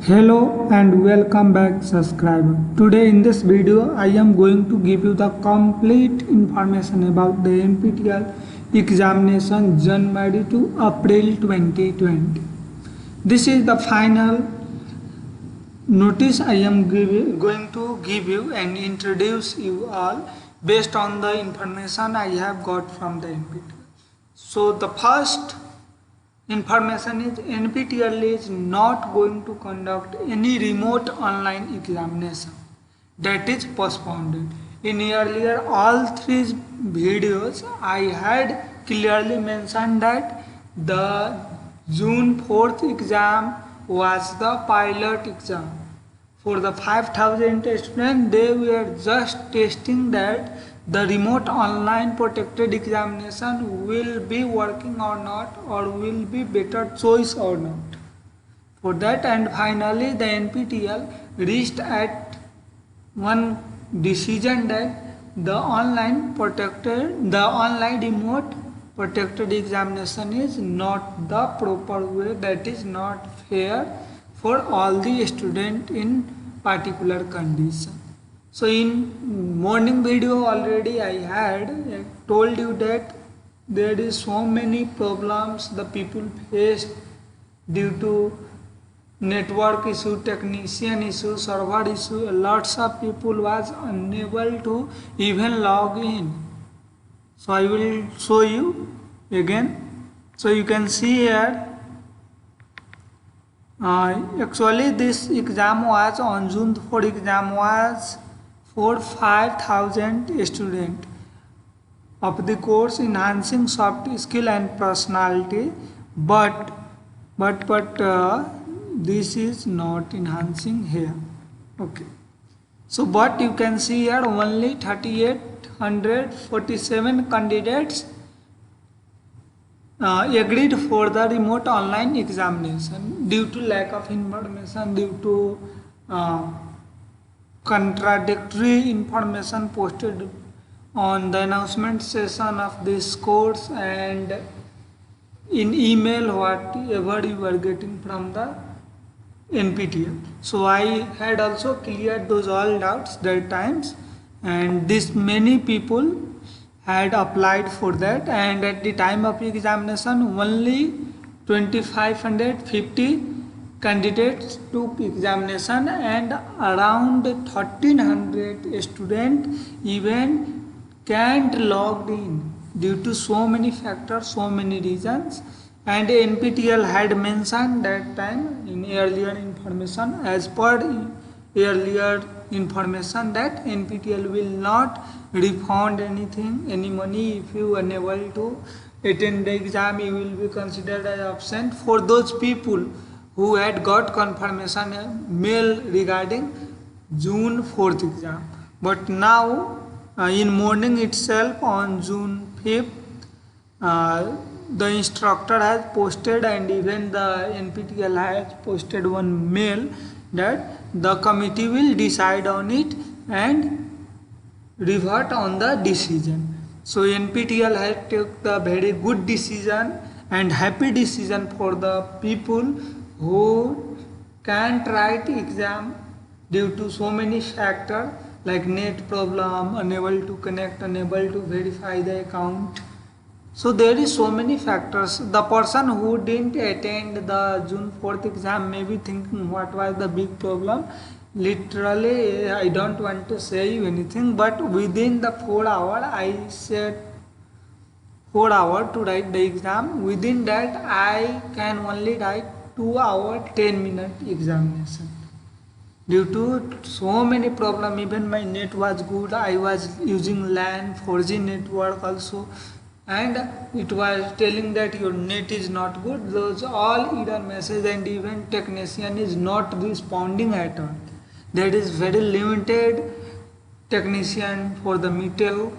Hello and welcome back subscriber. Today in this video I am going to give you the complete information about the NPTEL examination January to April 2020. This is the final notice I am going to give you and introduce you all based on the information I have got from the NPTEL. So the first information is NPTEL is not going to conduct any remote online examination. That is postponed. In earlier all three videos I had clearly mentioned that the June 4th exam was the pilot exam. For the 5,000 students, they were just testing that the remote online protected examination will be working or not, or will be better choice or not. For that, and finally the NPTEL reached at one decision that the online remote protected examination is not the proper way, that is not fair for all the student in particular condition. So in morning video already I had told you that there is so many problems the people faced due to network issue, technician issue, server issue. Lots of people was unable to even log in. So I will show you again. So you can see here actually this exam was on June 4 exam was for 5,000 students of the course enhancing soft skill and personality, but this is not enhancing here. Okay, so but you can see here only 3,847 candidates agreed for the remote online examination due to lack of information, due to contradictory information posted on the announcement session of this course and in email whatever you are getting from the NPTEL. So I had also cleared those all doubts that times, and this many people had applied for that, and at the time of examination only 2,550 candidates took examination and around 1,300 students even can't log in due to so many factors, so many reasons. And NPTEL had mentioned that time in earlier information, as per earlier information, that NPTEL will not refund any money if you are unable to attend the exam. You will be considered as absent for those people who had got confirmation mail regarding June 4th exam. But now in morning itself on June 5th the instructor has posted, and even the NPTEL has posted one mail that the committee will decide on it and revert on the decision. So NPTEL has taken the very good decision and happy decision for the people who can't write exam due to so many factors like net problem, unable to connect, unable to verify the account. So there is so many factors. The person who didn't attend the June 4th exam may be thinking what was the big problem. Literally I don't want to say you anything, but within the 4 hours I said 4 hours to write the exam. Within that I can only write 2 hours 10 minute examination due to so many problems. Even my net was good, I was using LAN 4G network also, and it was telling that your net is not good. Those all error message, and even technician is not responding at all. There is very limited technician for the metal,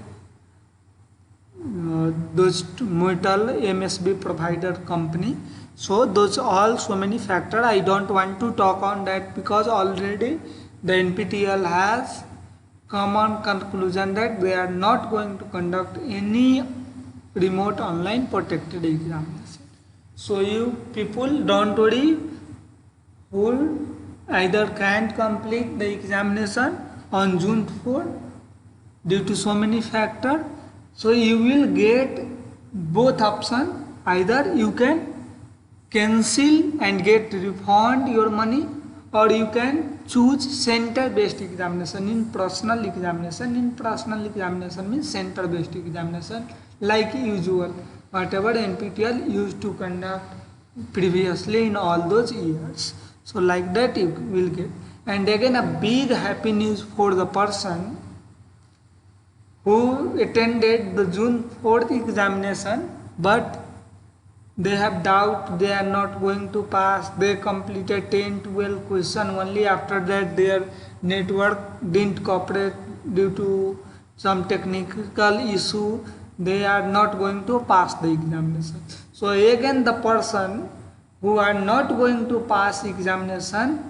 those metal MSB provider company. So those all so many factors. I don't want to talk on that because already the NPTEL has come on conclusion that they are not going to conduct any remote online protected examination. So you people don't worry, who either can't complete the examination on June 4 due to so many factors. So you will get both options. Either you can cancel and get refund your money, or you can choose center based examination in personal examination. In personal examination means center based examination like usual, whatever NPTEL used to conduct previously in all those years. So like that you will get. And again, a big happy news for the person who attended the June 4th examination, but they have doubt, they are not going to pass. They completed 10-12 question only. After that their network didn't cooperate due to some technical issue. They are not going to pass the examination. So again, the person who are not going to pass examination,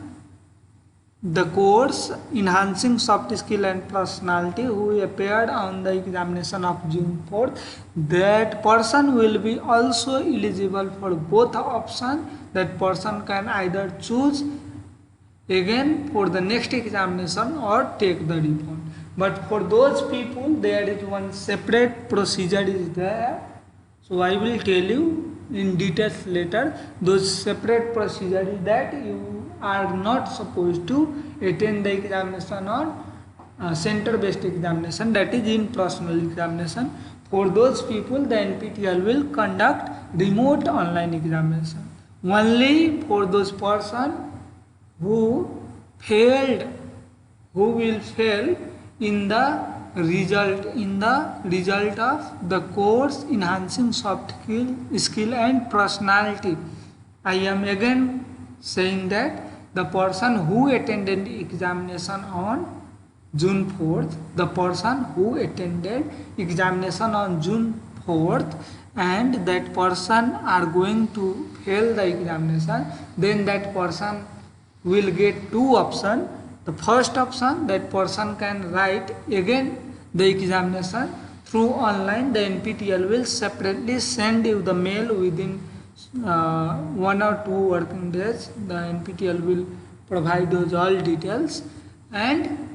the course Enhancing Soft Skill and Personality, who appeared on the examination of June 4th, that person will be also eligible for both options. That person can either choose again for the next examination or take the refund. But for those people, there is one separate procedure is there. So I will tell you in details later. Those separate procedure is that you are not supposed to attend the examination on center based examination, that is in personal examination. For those people, the NPTEL will conduct remote online examination. Only for those person who will fail in the result of the course Enhancing Soft Skill and Personality. I am again saying that the person who attended the examination on June 4th, the person who attended examination on June 4th, and that person are going to fail the examination, then that person will get two options. The first option, that person can write again the examination through online. The NPTEL will separately send you the mail within 1 or 2 working days. The NPTEL will provide those all details, and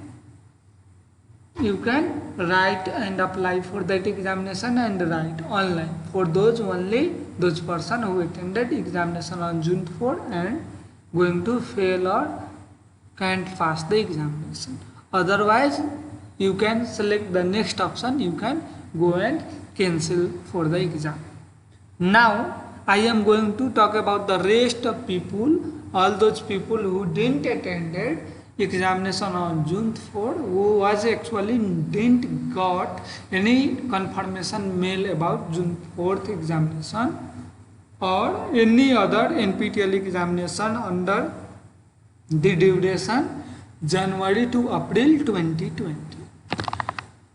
you can write and apply for that examination and write online. For those only those person who attended examination on June 4 and going to fail or can't pass the examination. Otherwise, you can select the next option. You can go and cancel for the exam. Now I am going to talk about the rest of people, all those people who didn't attended examination on June 4, who was actually didn't got any confirmation mail about June 4th examination or any other NPTEL examination under the duration January to April 2020.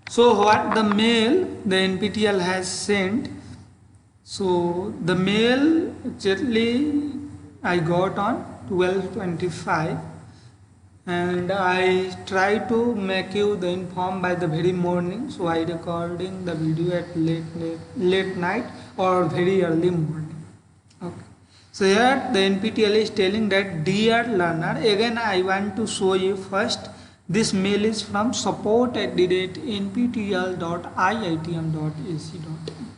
So what the mail the NPTEL has sent? So the mail actually I got on 12/25, and I try to make you the inform by the very morning. So I recording the video at late night or very early morning. Okay. So here the NPTEL is telling that, dear learner, again I want to show you first. This mail is from support@nptel.iitm.ac.in.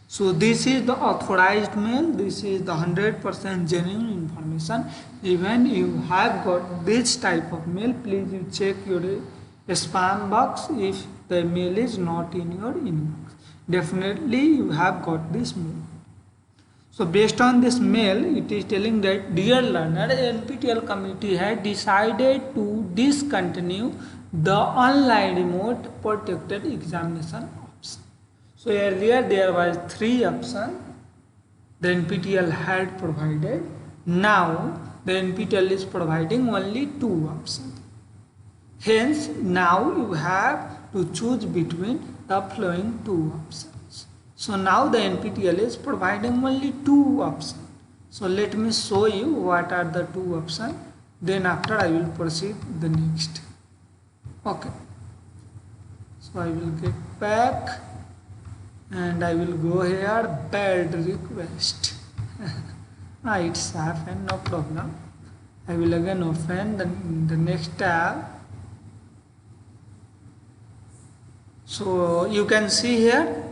So this is the authorized mail. This is the 100% genuine information. Even you have got this type of mail, please you check your spam box if the mail is not in your inbox. Definitely you have got this mail. So based on this mail, it is telling that, dear learner, NPTEL committee had decided to discontinue the online remote protected examination option. So earlier there was 3 options the NPTEL had provided. Now the NPTEL is providing only 2 options. Hence now you have to choose between the following 2 options. So now the NPTEL is providing only 2 options. So let me show you what are the 2 options. Then after I will proceed the next. Okay. So I will get back and I will go here, bad request. It's happened, no problem. I will again open the next tab. So you can see here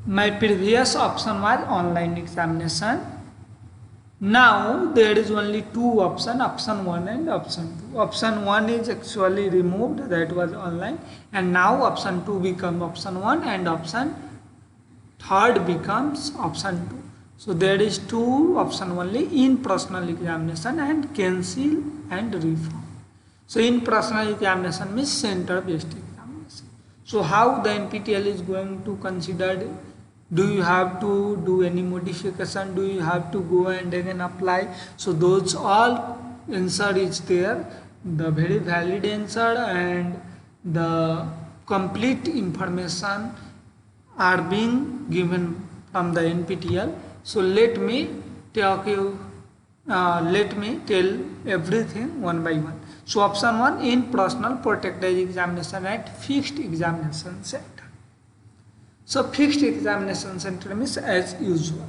my previous option was online examination. Now there is only two options, option 1 and option 2. Option 1 is actually removed, that was online, and now option 2 becomes option 1 and option 3rd becomes option 2. So there is two option only, in personal examination and cancel and reform. So in personal examination means center based examination. So how the NPTEL is going to consider? Do you have to do any modification? Do you have to go and again apply? So those all answer is there, the very valid answer and the complete information are being given from the NPTEL. So let me tell everything one by one. So option 1, in personal protected examination at fixed examination center. So fixed examination center means as usual.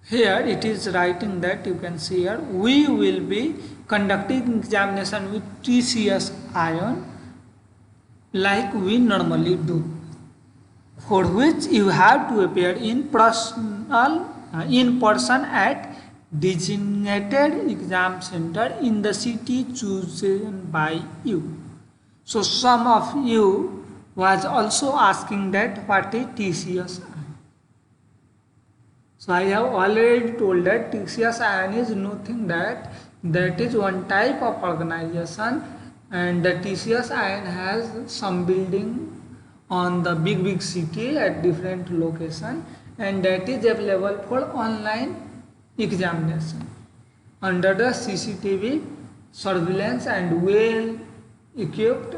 Here it is writing that, you can see here, we will be conducting examination with TCS ion like we normally do, for which you have to appear in person at designated exam center in the city chosen by you. So some of you was also asking that what is TCS ion. So I have already told that TCS ion is nothing that is one type of organization, and the TCS ion has some building on the big city at different location, and that is available for online examination under the CCTV surveillance and well equipped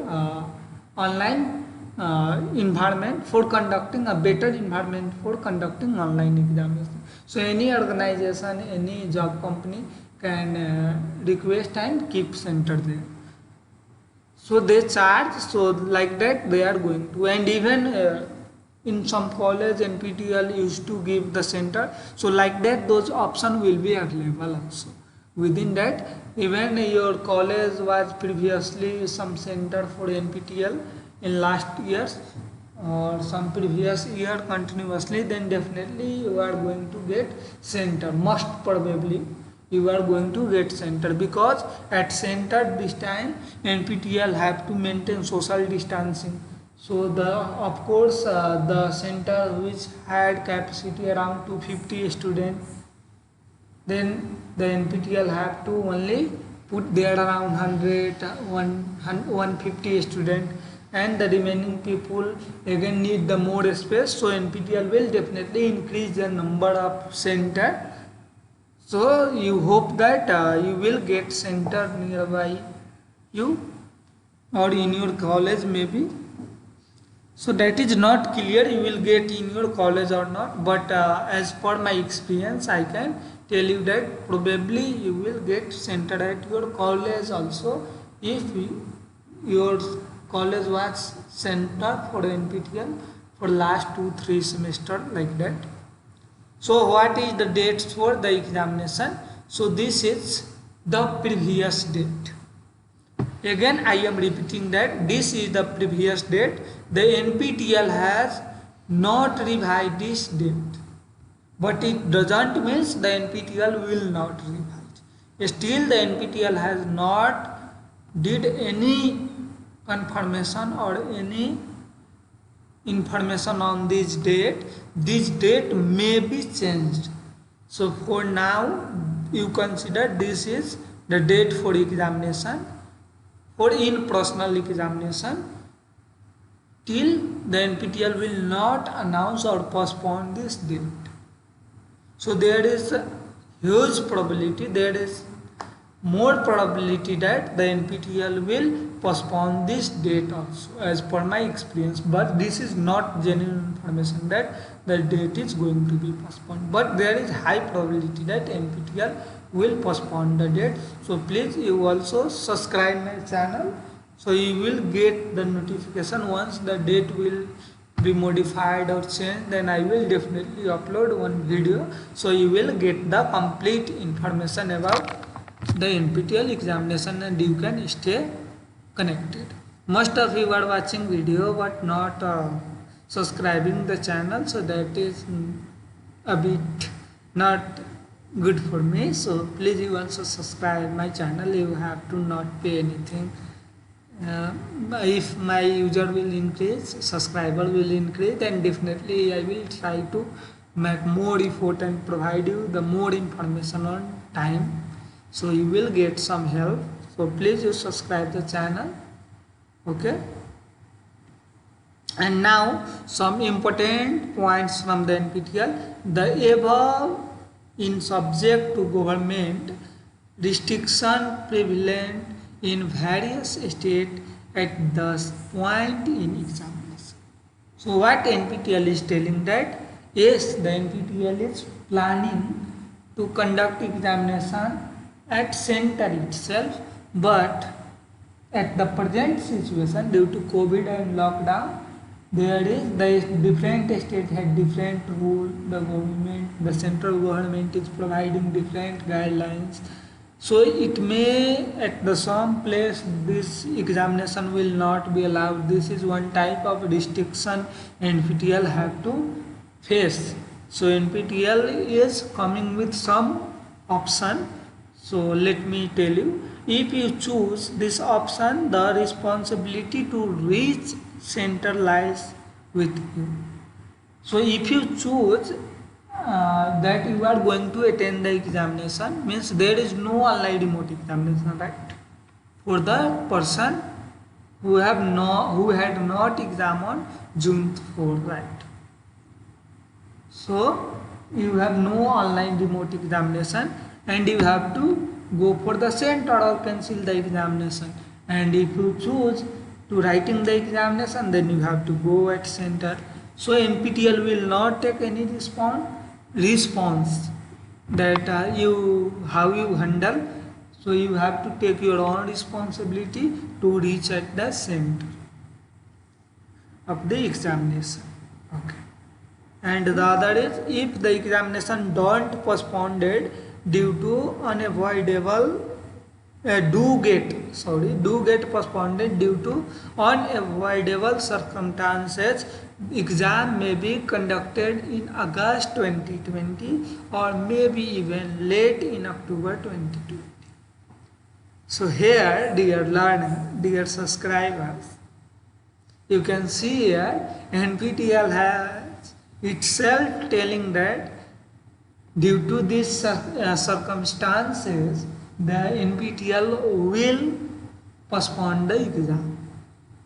online environment for conducting a better environment for conducting online examination. So any organization, any job company can request and keep center there. So they charge, so like that they are going to, and even in some college NPTEL used to give the center, so like that those options will be available also. Within that, even your college was previously some center for NPTEL in last years or some previous year continuously, then definitely you are going to get center, most probably you are going to get center, because at center this time NPTEL have to maintain social distancing. So of course the center which had capacity around 250 students, then the NPTEL have to only put there around 150 students, and the remaining people again need the more space. So NPTEL will definitely increase the number of center. So you hope that you will get center nearby you or in your college maybe. So that is not clear you will get in your college or not, but as per my experience I can tell you that probably you will get center at your college also, if your college was center for NPTEL for last 2-3 semester like that. So what is the dates for the examination? So this is the previous date. Again I am repeating that this is the previous date. The NPTEL has not revised this date, but it doesn't mean the NPTEL will not revise. Still the NPTEL has not did any confirmation or any information on this date. This date may be changed. So for now you consider this is the date for examination, for in personal examination, till the NPTEL will not announce or postpone this date. So there is a huge probability, there is more probability that the NPTEL will postpone this date also, as per my experience, but this is not genuine information that the date is going to be postponed, but there is high probability that NPTEL will postpone the date. So please you also subscribe my channel, so you will get the notification once the date will be modified or changed, then I will definitely upload one video, so you will get the complete information about the NPTEL examination and you can stay connected. Most of you are watching video but not subscribing the channel, so that is a bit not good for me. So please you also subscribe my channel. You have to not pay anything. If my user will increase, subscriber will increase, then definitely I will try to make more effort and provide you the more information on time, so you will get some help. So please you subscribe the channel. Okay, and now some important points from the NPTEL. The above in subject to government restriction prevalent in various states at the point in examination. So what NPTEL is telling that, yes, the NPTEL is planning to conduct examination at center itself, but at the present situation due to COVID and lockdown, the different states had different rule. The central government is providing different guidelines. So it may at the some place this examination will not be allowed. This is one type of restriction NPTEL have to face. So NPTEL is coming with some option. So let me tell you, if you choose this option, the responsibility to reach center lies with you. So if you choose that you are going to attend the examination, means there is no online remote examination, right? For the person who had not exam on June 4, right? So you have no online remote examination and you have to go for the center or cancel the examination. And if you choose to writing the examination, then you have to go at center. So NPTEL will not take any response that how you handle. So you have to take your own responsibility to reach at the center of the examination. Okay. And the other is, if the examination don't postponed due to unavoidable do get postponed due to unavoidable circumstances, exam may be conducted in August 2020 or maybe even late in October 2020. So here, dear learner, dear subscribers, you can see here NPTEL has itself telling that due to these circumstances, the NPTEL will postpone the exam.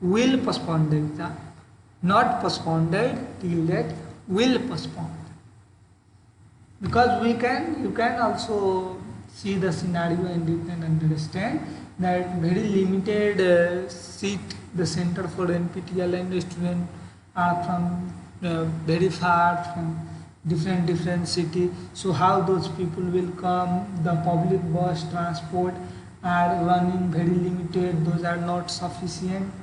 Will postpone the exam. Not postponed till that, will postpone. Because you can also see the scenario and you can understand that very limited seat the center for NPTEL, and the students are from very far from different city. So how those people will come? The public bus transport are running very limited, those are not sufficient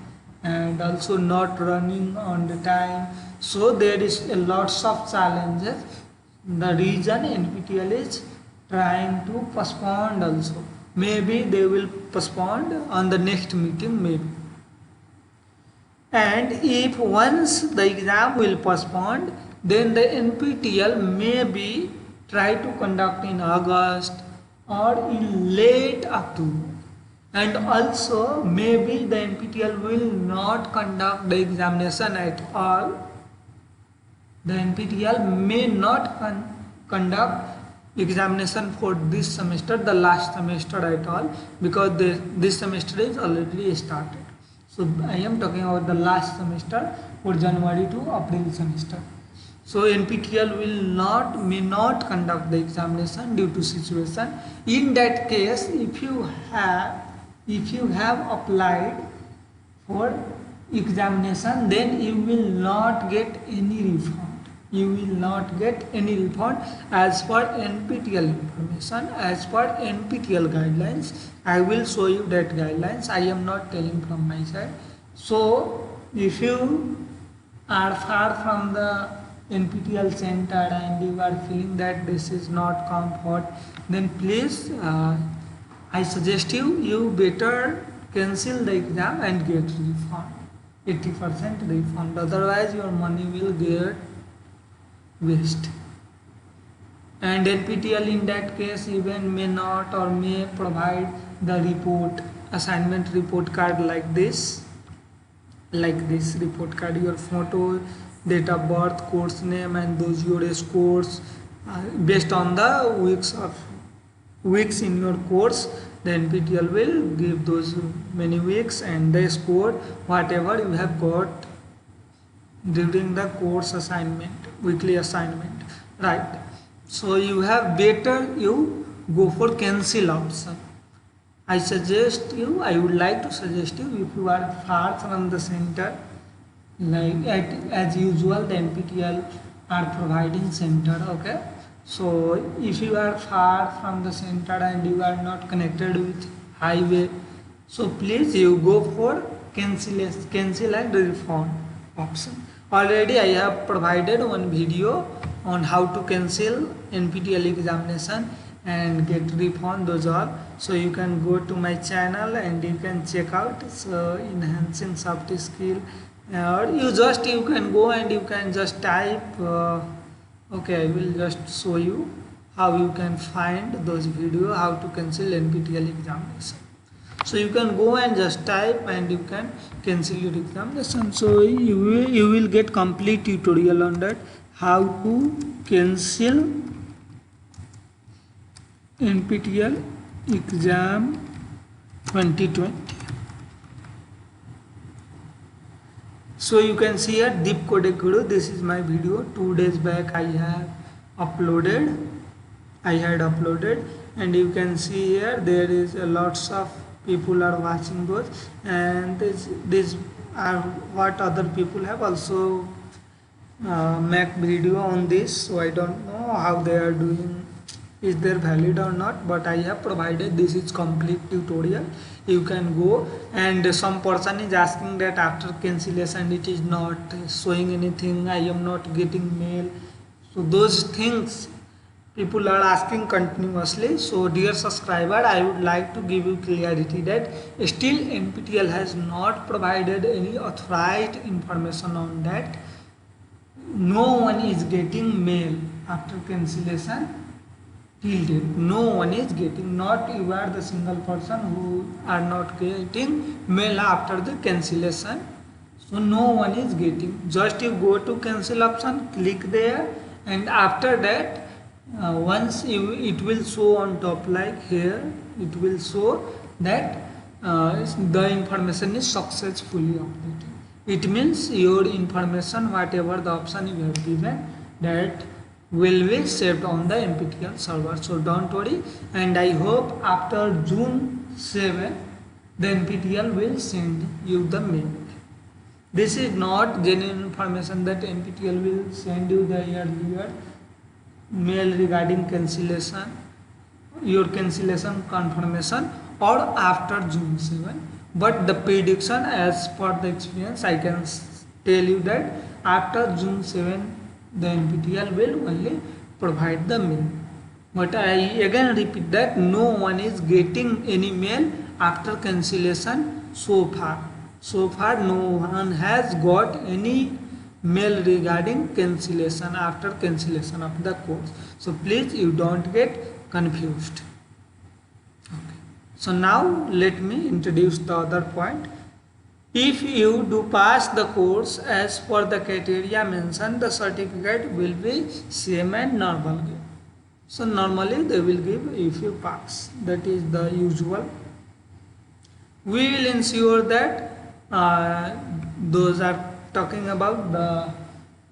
and also not running on the time. So there is a lots of challenges. The reason NPTEL is trying to postpone also. Maybe they will postpone on the next meeting, maybe. And if once the exam will postpone, then the NPTEL may be try to conduct in August or in late October. And also maybe the NPTEL will not conduct the examination at all. The NPTEL may not conduct examination for this semester, the last semester at all, because this semester is already started. So I am talking about the last semester for January to April semester. So NPTEL may not conduct the examination due to situation. In that case, if you have applied for examination, then you will not get any refund. You will not get any refund as per NPTEL information, as per NPTEL guidelines. I will show you that guidelines. I am not telling from my side. So if you are far from the NPTEL center and you are feeling that this is not comfort, then please I I suggest you better cancel the exam and get refund, 80% refund, otherwise your money will get waste. And NPTEL in that case even may not or may provide the report, assignment report card like this report card, your photo, date of birth, course name, and those your scores based on the weeks in your course. The NPTEL will give those many weeks and the score whatever you have got during the course assignment, weekly assignment, right? So you have better you go for cancel option. I would like to suggest you, if you are far from the center, as usual, the NPTEL are providing center, okay? So if you are far from the center and you are not connected with highway, so please you go for cancel and refund option. Already I have provided one video on how to cancel NPTEL examination and get refund, those all. So you can go to my channel and you can check out. So enhancing soft skill, or you can go and you can just type okay, I will just show you how you can find those video how to cancel NPTEL examination. So you can go and just type and you can cancel your examination. So you will get complete tutorial on that, how to cancel NPTEL exam 2020. So you can see here Deep Codec Guru. This is my video. 2 days back I had uploaded, and you can see here there is a lots of people are watching those, and this are what other people have also make video on this. So I don't know how they are doing, is there valid or not, but I have provided this is complete tutorial. You can go, and some person is asking that after cancellation it is not showing anything, I am not getting mail. So those things people are asking continuously. So dear subscriber, I would like to give you clarity that still NPTEL has not provided any authorized information on that. No one is getting mail after cancellation till date. No one is getting, not you are the single person who are not getting mail after the cancellation. So no one is getting. Just you go to cancel option, click there, and after that once it will show on top, like here it will show that the information is successfully updated. It means your information, whatever the option you have given, that will be saved on the NPTEL server. So don't worry, and I hope after June 7 the NPTEL will send you the mail. This is not genuine information that NPTEL will send you the earlier mail regarding cancellation, your cancellation confirmation, or after June 7. But the prediction, as per the experience, I can tell you that after June 7 the NPTEL will only provide the mail. But I again repeat that no one is getting any mail after cancellation so far. So far no one has got any mail regarding cancellation after cancellation of the course. So please you don't get confused. Okay. So now let me introduce the other point. If you do pass the course as per the criteria mentioned, the certificate will be same and normal give. So normally they will give if you pass. That is the usual. We will ensure that those are talking about the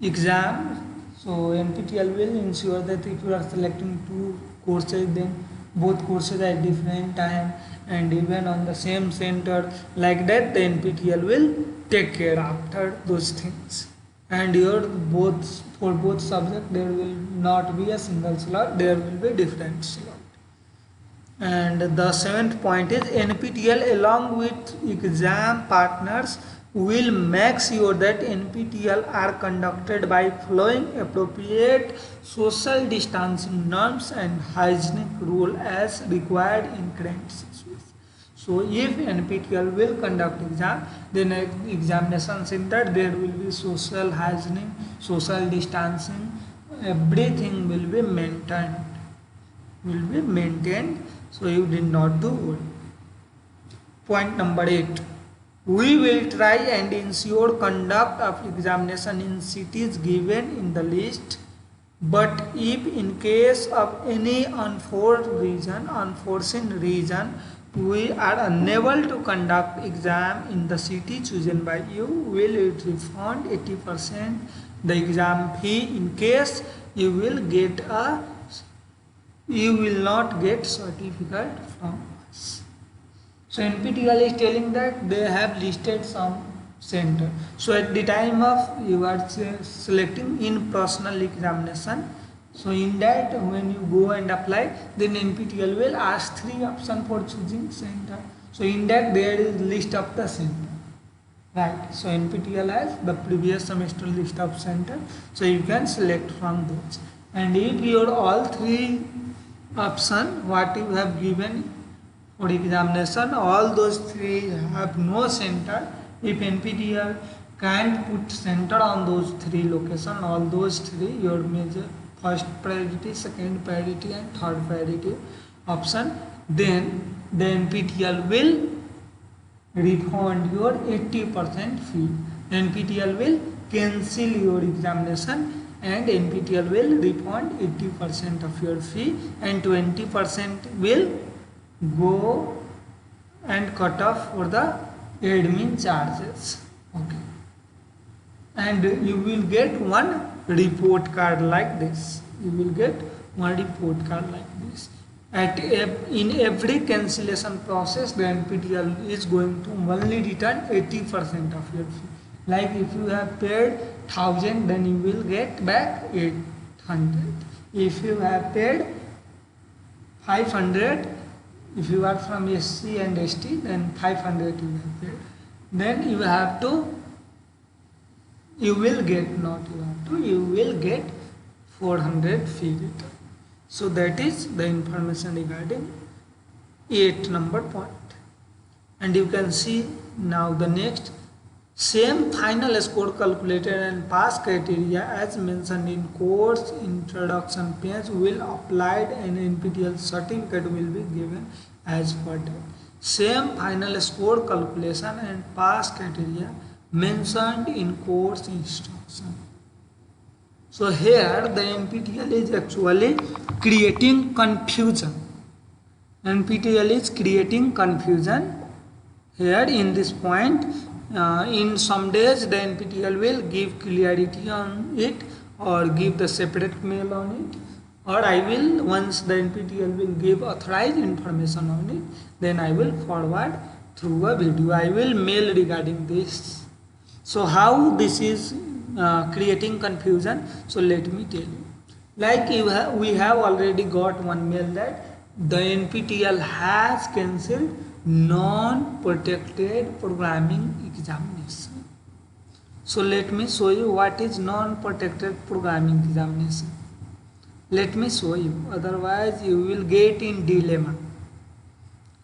exam. So NPTEL will ensure that if you are selecting 2 courses, then both courses at different time and even on the same center, like that the NPTEL will take care after those things. And your for both subjects there will not be a single slot, there will be different slot. And the 7th point is NPTEL along with exam partners will make sure that NPTEL are conducted by following appropriate social distancing norms and hygienic rule as required in current situation. So if NPTEL will conduct exam, then at examination center there will be social hygiene, social distancing, everything will be maintained. So you did not do it. Point number 8. We will try and ensure conduct of examination in cities given in the list. But if in case of any unforeseen reason, we are unable to conduct exam in the city chosen by you, we will refund 80% the exam fee in case you will not get certificate from us. So NPTEL is telling that they have listed some center. So at the time of you are selecting in personal examination, so in that when you go and apply, then NPTEL will ask 3 options for choosing center. So in that there is list of the center, right? So NPTEL has the previous semester list of center, so you can select from those. And if your all 3 option what you have given for examination, all those 3 have no center, if NPTEL can't put center on those 3 location, all those 3 your major first priority, second priority and third priority option, then the NPTEL will refund your 80% fee. NPTEL will cancel your examination and NPTEL will refund 80% of your fee and 20% will go and cut off for the admin charges. Okay, and you will get one report card like this. In every cancellation process, the NPTEL is going to only return 80% of your fee. Like if you have paid 1000, then you will get back 800. If you have paid 500, if you are from SC and ST, then 500 you have paid. Then you will get 400 fee return. So that is the information regarding 8 number point. And you can see now the next, same final score calculator and pass criteria as mentioned in course introduction page will applied and NPTEL certificate will be given as per that. Same final score calculation and pass criteria mentioned in course instruction. So here the NPTEL is actually creating confusion. NPTEL is creating confusion here in this point. In some days the NPTEL will give clarity on it or give the separate mail on it, or I will, once the NPTEL will give authorized information on it, then I will forward through a video. I will mail regarding this. So how this is creating confusion? So let me tell you. Like we have already got one mail that the NPTEL has cancelled non-protected programming examination. So let me show you what is non-protected programming examination. Let me show you, otherwise you will get in dilemma.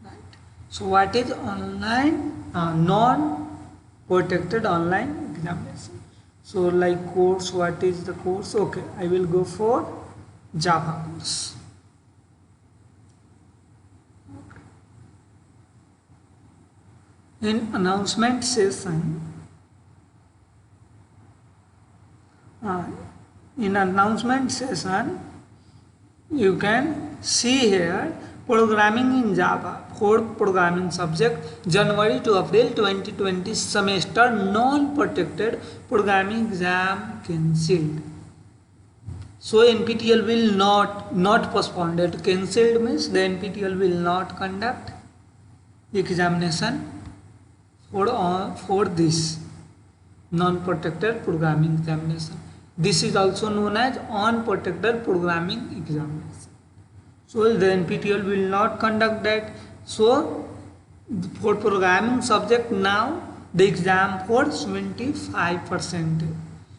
Right. So what is online non-protected online examination? So like course, what is the course? Okay, I will go for Java course. In announcement session, you can see here programming in Java, 4th programming subject, January to April 2020 semester non-protected programming exam cancelled. So NPTEL will not postpone it. Cancelled means the NPTEL will not conduct examination for this non-protected programming examination. This is also known as unprotected programming examination. So the NPTEL will not conduct that. So for programming subject now the exam for 75%.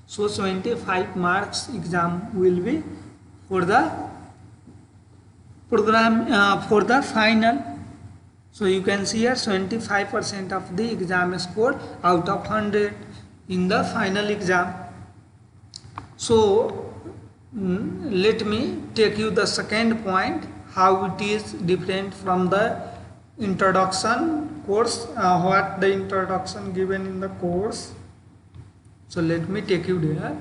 So 75 marks exam will be for the program for the final. So you can see here 75% of the exam score out of 100 in the final exam. So let me take you the second point, how it is different from the introduction course, what the introduction given in the course. So let me take you there.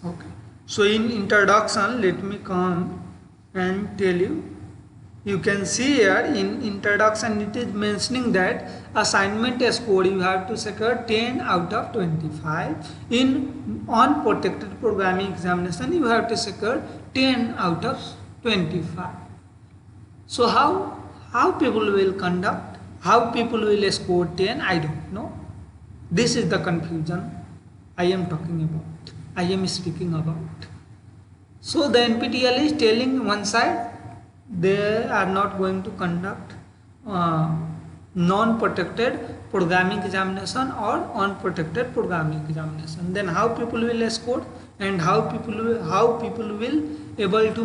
Okay, so in introduction, let me come and tell you. You can see here in introduction it is mentioning that assignment score you have to secure 10 out of 25. In unprotected programming examination you have to secure 10 out of 25. So how people will conduct, how people will score 10, I don't know. This is the confusion I am talking about, I am speaking about. So the NPTEL is telling one side they are not going to conduct non-protected programming examination or unprotected programming examination. Then how people will score and how people will able to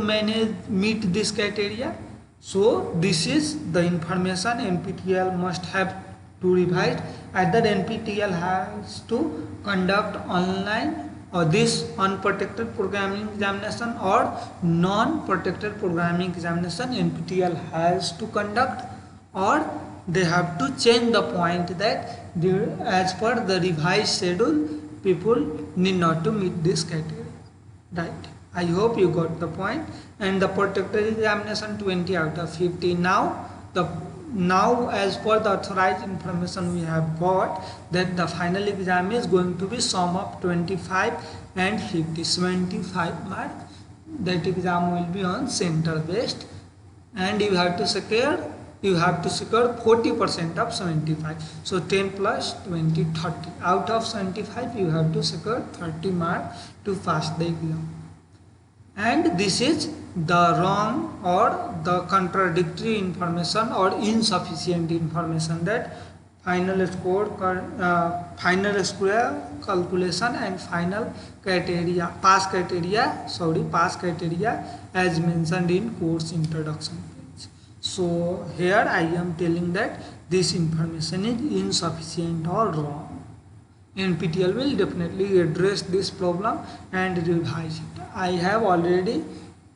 meet this criteria. So this is the information NPTEL must have to revise. Either NPTEL has to conduct online or this unprotected programming examination or non-protected programming examination NPTEL has to conduct, or they have to change the point that as per the revised schedule people need not to meet this criteria, right? I hope you got the point. And the protected examination 20 out of 50. Now as per the authorized information we have got that the final exam is going to be sum of 25 and 50, 75 marks. That exam will be on center based and you have to secure 40% of 75. So 10 plus 20, 30. Out of 75 you have to secure 30 marks to pass the exam. And this is the wrong or the contradictory information or insufficient information that final score calculation and final criteria, pass criteria as mentioned in course introduction page. So here I am telling that this information is insufficient or wrong. NPTEL will definitely address this problem and revise it. I have already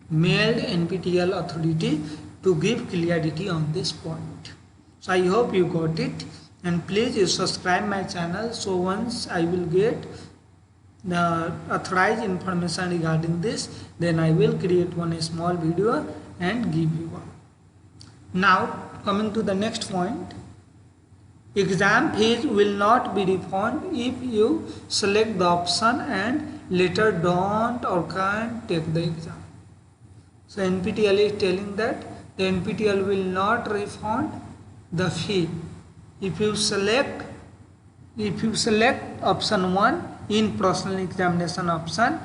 mailed NPTEL authority to give clarity on this point. So I hope you got it, and please subscribe my channel, so once I will get the authorized information regarding this, then I will create one small video and give you one. Now coming to the next point, exam fees will not be refunded if you select the option and later don't or can't take the exam. So NPTEL is telling that the NPTEL will not refund the fee if you select option 1 in personal examination option,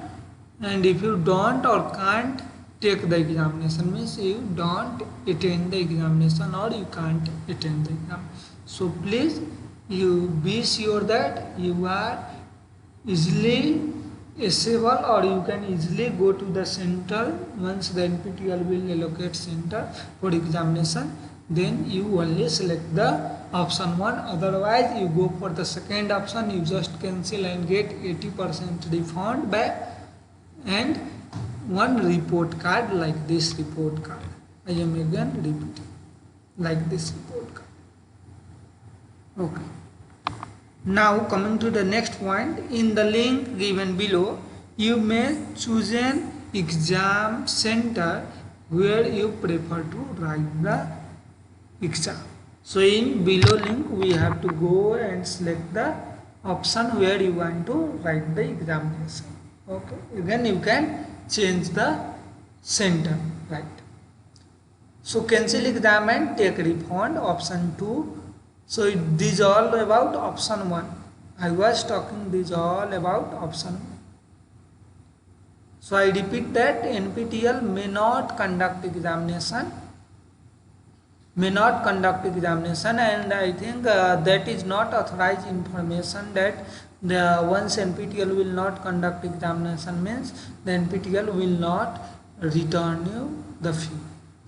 and if you don't or can't take the examination, means you don't attend the examination or you can't attend the exam. So please you be sure that you are easily accessible or you can easily go to the center. Once the NPTEL will allocate center for examination, then you only select the option 1. Otherwise you go for the second option, you just cancel and get 80% refund back and one report card like this report card. I am again repeating, like this report card. Okay. Now coming to the next point, in the link given below, you may choose an exam center where you prefer to write the exam. So in below link we have to go and select the option where you want to write the examination. Okay. Again you can change the center, right? So cancel exam and take refund, option 2. So these all about option 1. I was talking these all about option 1. So I repeat that NPTEL may not conduct examination may not conduct examination, and I think that is not authorized information. That the once NPTEL will not conduct examination means the NPTEL will not return you the fee.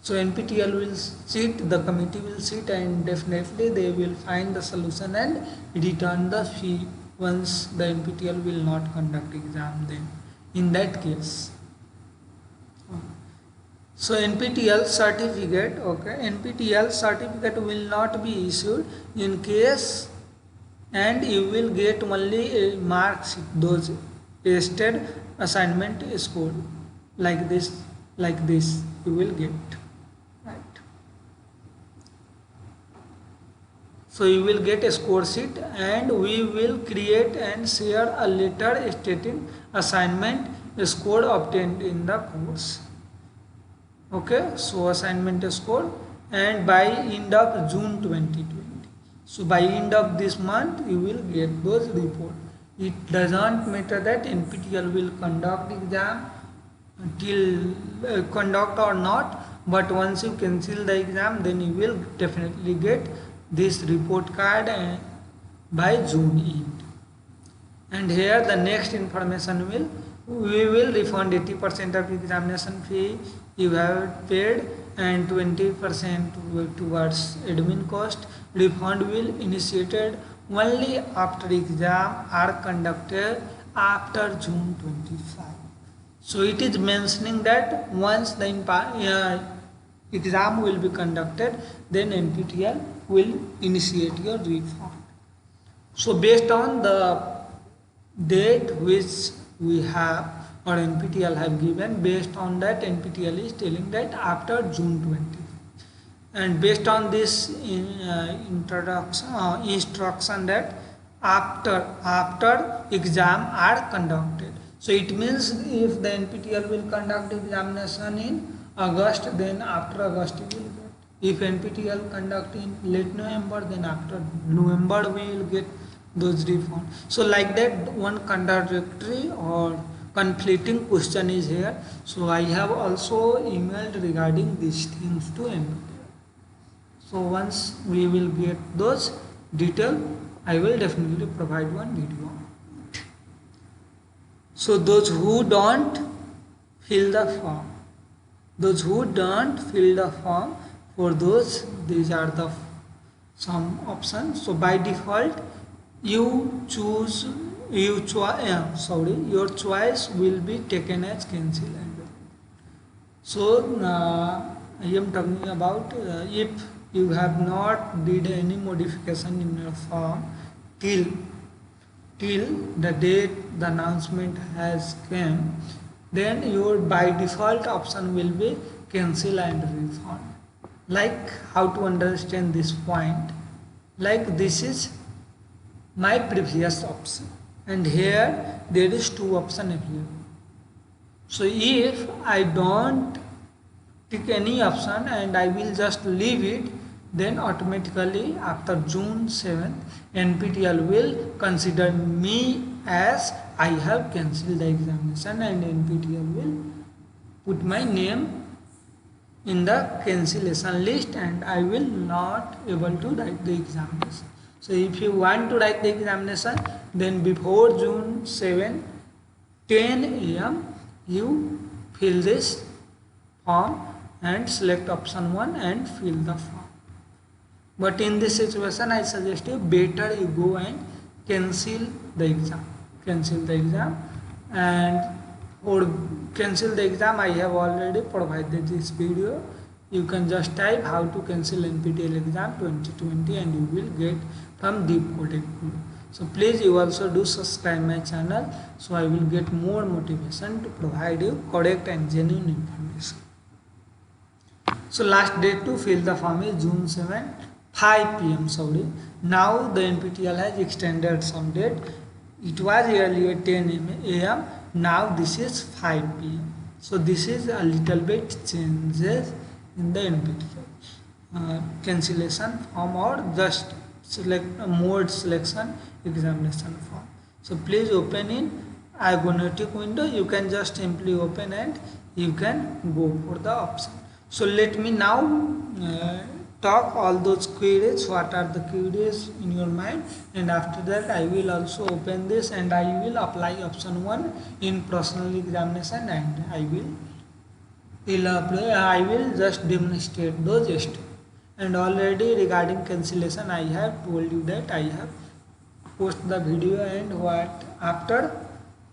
So NPTEL will sit, the committee will sit, and definitely they will find the solution and return the fee once the NPTEL will not conduct exam. Then in that case, so NPTEL certificate, okay, NPTEL certificate will not be issued in case, and you will get only a marks those tested assignment score, like this you will get, right? So you will get a score sheet, and we will create and share a letter stating assignment score obtained in the course. Okay, so assignment score, and by end of June 2020. So by end of this month you will get those report. It doesn't matter that NPTEL will conduct exam till conduct or not, but once you cancel the exam, then you will definitely get this report card by June end. And here the next information will, we will refund 80% of examination fee you have paid and 20% towards admin cost. Refund will initiated only after exam are conducted after June 25. So it is mentioning that once the exam will be conducted, then NPTEL will initiate your refund. So based on the date which we have or NPTEL have given, based on that NPTEL is telling that after June 20. And based on this instruction that after exam are conducted. So it means if the NPTEL will conduct examination in August, then after August you will get. If NPTEL conduct in late November, then after November we will get those refunds. So like that, one contradictory or conflicting question is here. So I have also emailed regarding these things to NPTEL. So once we will get those details, I will definitely provide one video. So those who don't fill the form, for those, these are the some options. So by default, your choice will be taken as cancel. So I am talking about if you have not did any modification in your form till the date the announcement has come, then your by default option will be cancel and refund. Like how to understand this point? Like this is my previous option, and here there is two options available. So if I don't pick any option and I will just leave it, then automatically after June 7th NPTEL will consider me as I have cancelled the examination, and NPTEL will put my name in the cancellation list, and I will not able to write the examination. So if you want to write the examination, then before June 7, 10 AM, you fill this form and select option 1 and fill the form. But in this situation, I suggest you better you go and cancel the exam. And for cancel the exam, I have already provided this video. You can just type how to cancel NPTEL exam 2020 and you will get from Deep Codec Guru. So please you also do subscribe my channel, so I will get more motivation to provide you correct and genuine information. So last date to fill the form is June 7, 5 PM. Sorry. Now the NPTEL has extended some date. It was earlier 10 AM. Now this is 5 PM. So this is a little bit changes in the NPTEL cancellation form or just select a mode selection examination form. So please open in Argonaut window. You can just simply open and you can go for the option. So let me now talk all those queries, what are the queries in your mind, and after that I will also open this and I will apply option 1 in personal examination, and I will just demonstrate those steps. And already regarding cancellation I have told you that I have post the video, and what after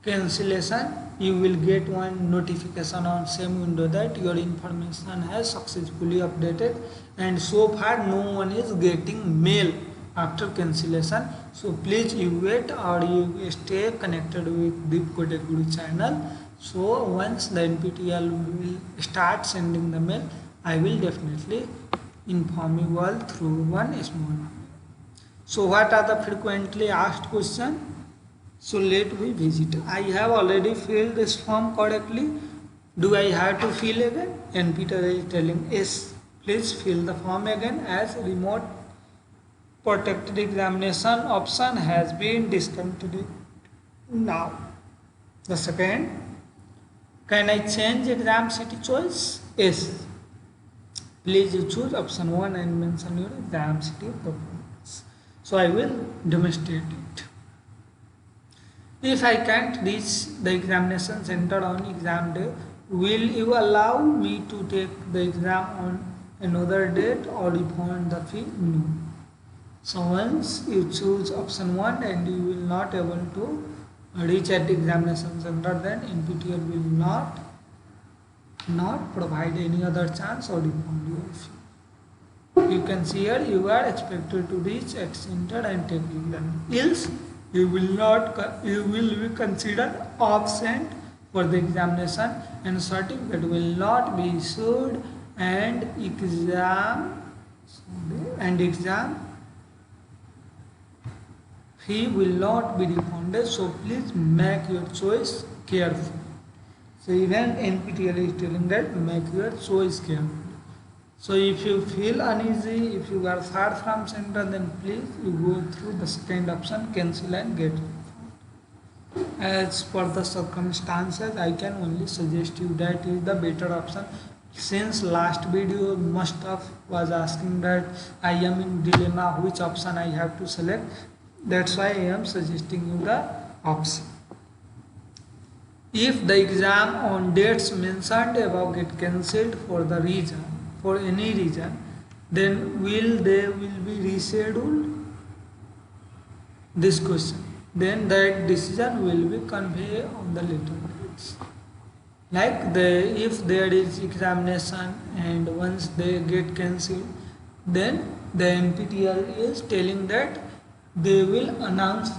cancellation you will get one notification on same window that your information has successfully updated, and so far no one is getting mail after cancellation. So please you wait or you stay connected with the Codec Guru channel. So once the NPTEL will start sending the mail, I will definitely inform you all through one small video. So what are the frequently asked questions? So let me visit. I have already filled this form correctly. Do I have to fill again? NPTEL is telling yes. Please fill the form again, as remote protected examination option has been discontinued now. The second, can I change exam city choice? Yes. Please you choose option 1 and mention your exam city performance. So I will demonstrate it. If I can't reach the examination center on exam day, will you allow me to take the exam on another date or refund the fee? No. So once you choose option 1 and you will not able to reach at the examination center, then NPTEL will not provide any other chance or refund your fee. You can see here you are expected to reach at center and take exam. Else you will be considered absent for the examination, and certificate will not be issued, and exam fee will not be refunded. So please make your choice carefully. So even NPTEL is telling that make your choice carefully. So if you feel uneasy, if you are far from center, then please you go through the second option, cancel and get refund. As per the circumstances, I can only suggest you that is the better option. Since last video most of was asking that I am in dilemma which option I have to select, that's why I am suggesting you the option. If the exam on dates mentioned above get cancelled for any reason, then will they be rescheduled? This question. Then that decision will be conveyed on the later dates. Like if there is examination and once they get cancelled, then the NPTEL is telling that they will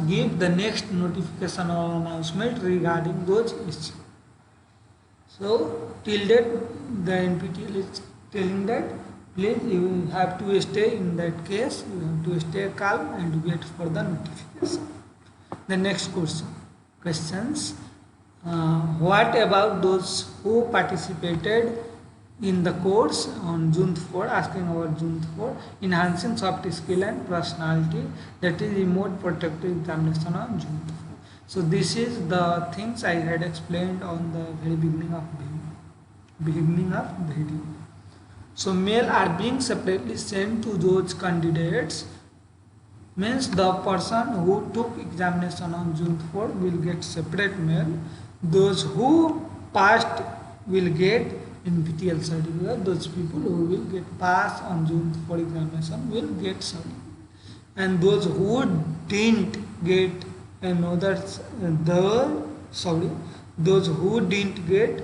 give the next notification or announcement regarding those issues. So till that the NPTEL is telling that please you have to stay in that case, you have to stay calm and wait for the notification. The next questions. What about those who participated in the course on June 4, asking about June 4, enhancing soft skill and personality, that is remote protective examination on June 4. So this is the things I had explained on the very beginning of video. So mail are being separately sent to those candidates, means the person who took examination on June 4 will get separate mail. Those who passed will get NPTEL certificate. Those people who will get passed on June 4 examination will get certificate. And those who didn't get those who didn't get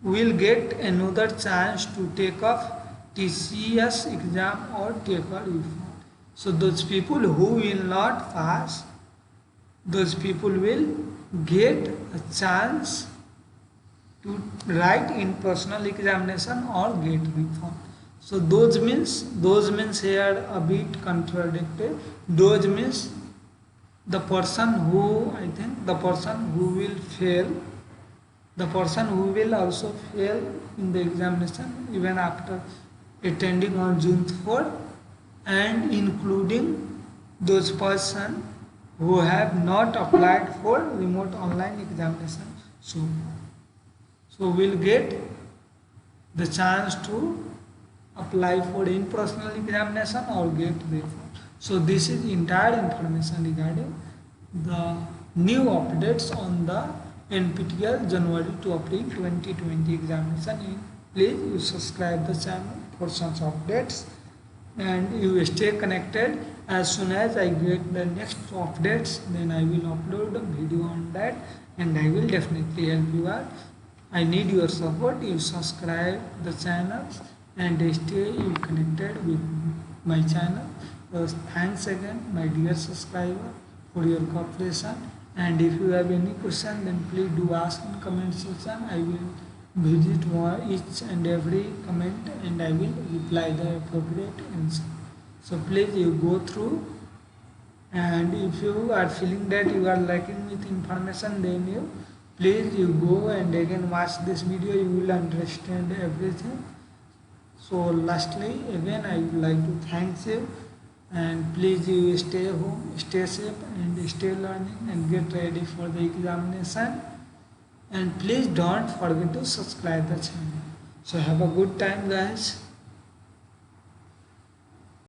will get another chance to take up TCS exam or take a refund. So those people who will not pass, those people will get a chance to write in personal examination or get refund. So those means here a bit contradicted. Those means the person who will fail, the person who will also fail in the examination even after attending on June 4, and including those person who have not applied for remote online examination so will get the chance to apply for in-personal examination or get referral. So this is entire information regarding the new updates on the NPTEL January to April 2020 examination. Please you subscribe the channel for such updates and you stay connected. As soon as I get the next updates, then I will upload a video on that and I will definitely help you out. I need your support. You subscribe the channel and stay you connected with my channel. Thanks again, my dear subscriber, for your cooperation. And if you have any question, then please do ask in comment section. I will visit each and every comment and I will reply the appropriate answer. So please you go through, and if you are feeling that you are lacking with information, then you please you go and again watch this video. You will understand everything. So lastly, again I would like to thank you, and please you stay home, stay safe and stay learning and get ready for the examination. And please don't forget to subscribe the channel. So have a good time guys.